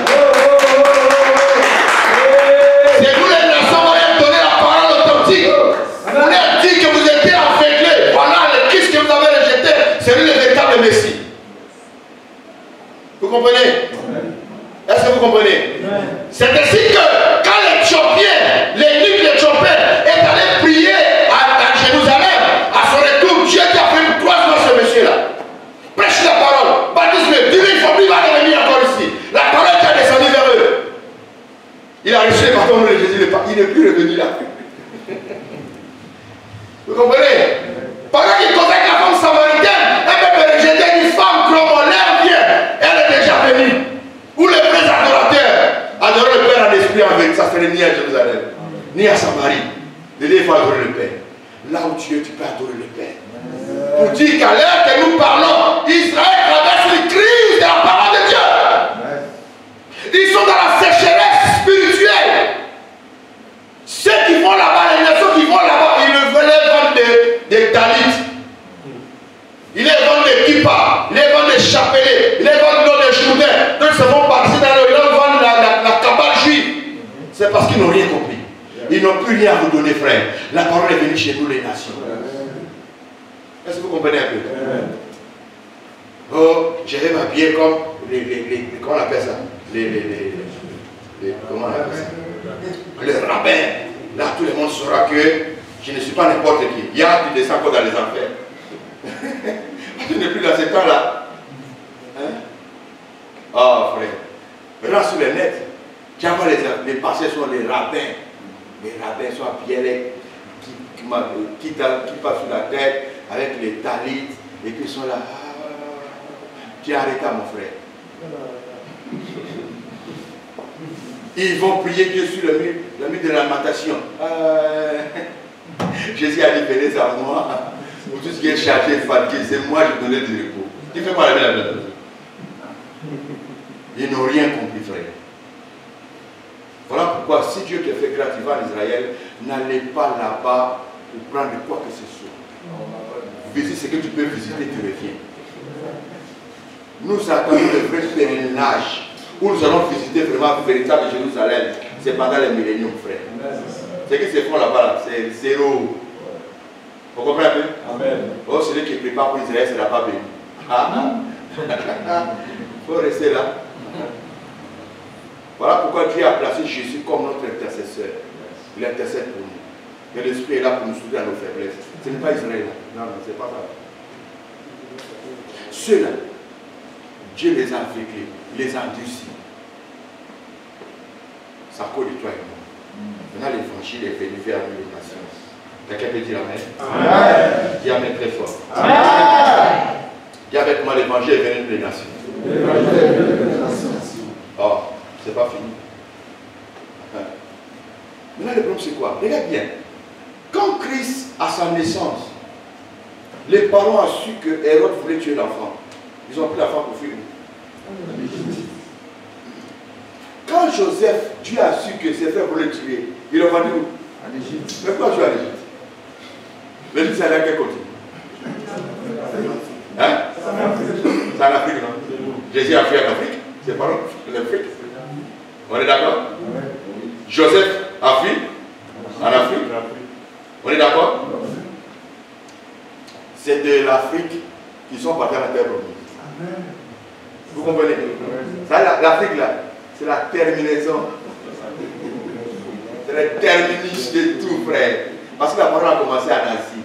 C'est nous les nations qui allons donner la parole authentique. Vous leur dites que vous étiez aveuglés. Voilà le Christ que vous avez rejeté. C'est lui le véritable Messie. Vous comprenez? Est-ce que vous comprenez? C'est ainsi que quand l'Éthiopien, l'église éthiopienne est allé prier à Jérusalem, à son retour, Dieu qui a fait 3 mois ce monsieur-là. Prêche la parole, baptise-le, dis-lui, il faut plus revenir encore ici. La parole qui a descendu vers eux. Il a reçu les bâtons de Jésus, il n'est plus revenu là. Vous comprenez? Pendant qu'il contacte la femme samaritaine, elle peut rejeter une femme comme l'air vient. Elle est déjà venue. Où les vrais adorateurs adorent le Père en esprit en vérité. Ça serait ni à Jérusalem, ni à Samarie. Il faut adorer le Père. Là où tu es, tu peux adorer le Père. Pour dire qu'à l'heure que nous parlons, Israël traverse une crise de la parole de Dieu. Ils sont dans la sécheresse spirituelle. Ceux qui vont là-bas, les nations qui vont là-bas, ils ne veulent vendre des talis. Ils les vendent des kippas, ils les vendent des chapelets, ils les vendent des choudins. Donc ils se font partir dans le, ils leur vendent la cabane juive. C'est parce qu'ils n'ont rien compris. Ils n'ont plus rien à vous donner, frère. La parole est venue chez nous, les nations. Est-ce que vous comprenez un peu? Oh, je vais m'habiller comme comment on appelle ça? Comment on appelle ça? Les rabbins. Là, tout le monde saura que je ne suis pas n'importe qui. Il y a, tu descends encore dans les enfers. Tu n'es plus dans ce temps-là. Hein? Oh, frère. Maintenant, sur le net, tu vois les pasteurs sont les rabbins. Les rabbins sont habillés qui passent sur la tête avec les talits et qui sont là. Tu es arrêté, mon frère. Ils vont prier Dieu sur le mur de lamentation. Jésus a dit, venez à moi. Pour tout ce qui est chargé, fatigué, c'est moi je donnais du repos. Tu fais quoi la lamentation? Ils n'ont rien compris, frère. Voilà pourquoi, si Dieu te fait grâce, tu vas en Israël, n'allez pas là-bas pour prendre quoi que ce soit. Visite ce que tu peux visiter, tu reviens. Nous attendons le vrai pèlerinage où nous allons visiter vraiment le véritable Jérusalem. C'est pendant les milléniums, frère. Ce qui se font là-bas, c'est zéro. Vous comprenez un peu? Amen. Oh, celui qui prépare pour Israël, c'est là-bas béni. Il faut rester là. Voilà pourquoi Dieu a placé Jésus comme notre intercesseur. Il intercède pour nous. Et l'Esprit est là pour nous soutenir à nos faiblesses. Ce n'est pas Israël. Non, non, c'est pas ça. Ceux-là, Dieu les a aveuglés, il les a endurcis. Ça colle de toi et moi. Maintenant, l'évangile est venu vers nous, les nations. Quelqu'un peut dire Amen? Amen. Dis Amen très fort. Amen. Dis avec moi, l'évangile est venu les nations. L'évangile est venu les nations. Oh, c'est pas fini. Maintenant, le problème, c'est quoi? Regarde bien. Quand Christ, à sa naissance, les parents ont su que Hérode voulait tuer l'enfant. Ils ont pris l'enfant pour fuir. Quand Joseph, Dieu a su que ses frères voulaient le tuer, il l'a vendu où? En Égypte. Mais pourquoi tu es en Égypte? L'Égypte, c'est à quel côté? Hein? C'est en Afrique, non? Jésus a fui en Afrique. C'est pas l'Afrique. On est d'accord? Joseph a fui en Afrique. On est d'accord? C'est de l'Afrique qui sont partis à la terre promise. Vous comprenez? L'Afrique là, c'est la terminaison. Très terministe de tout, frère. Parce que la parole a commencé en Asie.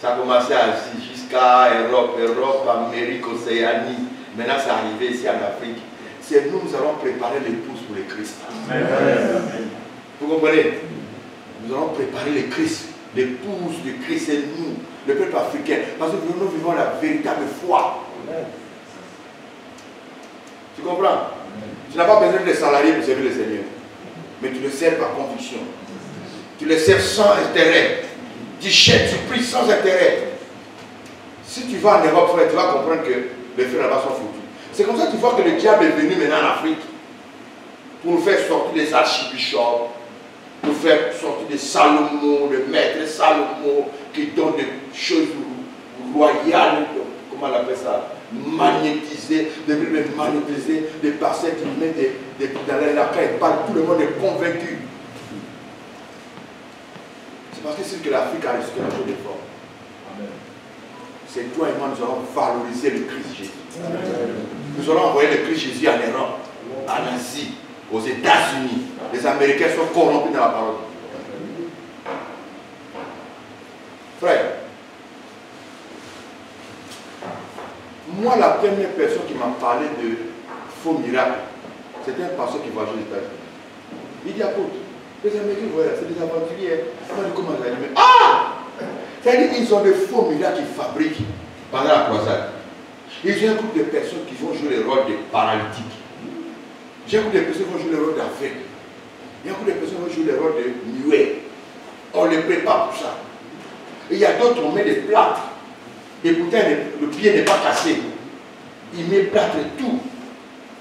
Ça a commencé en Asie jusqu'à Europe, Amérique, Océanie. Maintenant, c'est arrivé ici en Afrique. C'est nous, nous allons préparer l'épouse pour le Christ. Vous comprenez? Nous allons préparer le Christ. L'épouse du Christ, c'est nous, le peuple africain. Parce que nous vivons la véritable foi. Tu comprends? Tu n'as pas besoin de salariés pour servir le Seigneur. Mais tu le sers par conviction. Tu le sers sans intérêt. Tu cherches, tu pries sans intérêt. Si tu vas en Europe, frère, tu vas comprendre que les frères là-bas sont foutus. C'est comme ça que tu vois que le diable est venu maintenant en Afrique pour nous faire sortir des archibishops, nous faire sortir des Salomon, le maître Salomon qui donne des choses royales, comment on appelle ça, magnétiser, des parcelles qui mettent dans les lacailles, tout le monde est convaincu. C'est parce que c'est que l'Afrique a risqué la chose de fort. C'est toi et moi, nous allons valoriser le Christ Jésus. Nous allons envoyer le Christ Jésus en Europe, en Asie, aux États-Unis. Les Américains sont corrompus dans la parole. Frère, moi, la première personne qui m'a parlé de faux miracles, c'était un pasteur qui voyageait aux États-Unis. Il dit, apôtre, les Américains, voilà, c'est des aventuriers. Comment ça dit? Ah! C'est-à-dire qu'ils ont des faux miracles qu'ils fabriquent pendant la croisade. Ils ont un groupe de personnes qui vont jouer le rôle de paralytiques. J'ai un groupe de personnes qui vont jouer le rôle d'aveugles. Il y a un groupe de personnes qui vont jouer le rôle de muets. On les prépare pour ça. Et il y a d'autres, on met des plâtres. Et pourtant, le pied n'est pas cassé. Il met plâtre et tout.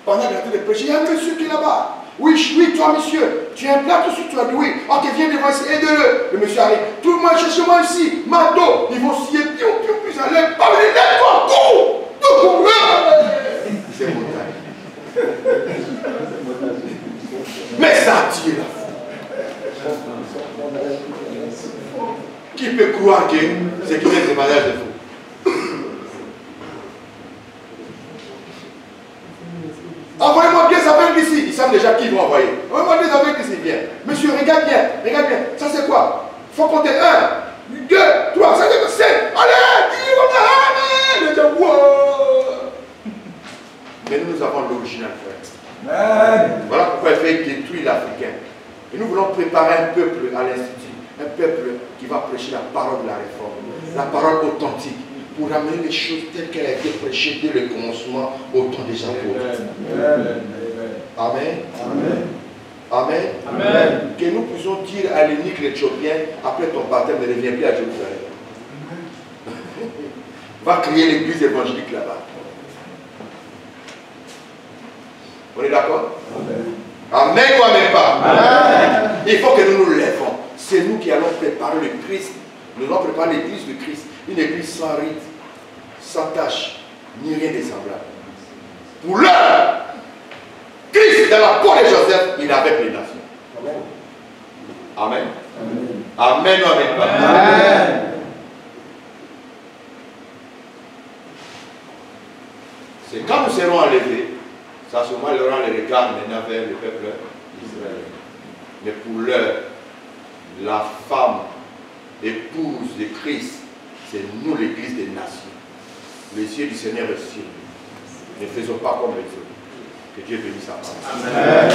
Pendant qu'il a fait prêcher, il y a un monsieur qui est là-bas. Oui, oui, toi, monsieur, tu as un plâtre sur toi. Oui, ok, viens devant ici, aide-le. Le monsieur arrive. Tout le monde, cherchez-moi ici. Marteau. Ils vont scier, piou, piou, piou, ça lève. Pas venir, lève-toi, cours. C'est mon taille. Mais ça attire la foi. Qui peut croire que c'est qui fait ce mariage de fou? Envoyez-moi bien ça vient d'ici. Ils savent déjà qui ils vont envoyer. Envoyez-moi bien ça vient d'ici. Bien. Monsieur, regarde bien. Regarde bien. Ça c'est quoi? Il faut compter 1, 2, 3, 5, 6, 7. Allez, 10, on a amen. Mais nous avons l'original, frère. Voilà pourquoi il fait détruire l'Africain. Et nous voulons préparer un peuple à l'Institut. Un peuple qui va prêcher la parole de la réforme. La parole authentique. Pour ramener les choses telles qu'elles ont été prêchées dès le commencement au temps des apôtres. Amen. Amen. Amen. Amen. Que nous puissions dire à l'unique l'Éthiopien, après ton baptême, ne reviens plus à Jérusalem. Va créer l'église évangélique là-bas. On est d'accord? Amen ou amen pas? Amen. Il faut que nous nous lèvons. C'est nous qui allons préparer le Christ. Nous allons préparer l'église de Christ. Une église sans rite, sans tâche, ni rien de semblable. Pour l'heure, Christ, dans la peau de Joseph, il est avec les nations. Amen. Amen. Amen ou amen pas? Amen. C'est quand nous serons enlevés, ça sûrement il aura les regards maintenant vers le peuple d'Israël. Mais pour l'heure, la femme, épouse de Christ, c'est nous l'église des nations. Les yeux du Seigneur est sur nous. Ne faisons pas comme les autres. Que Dieu bénisse sa parole. Amen.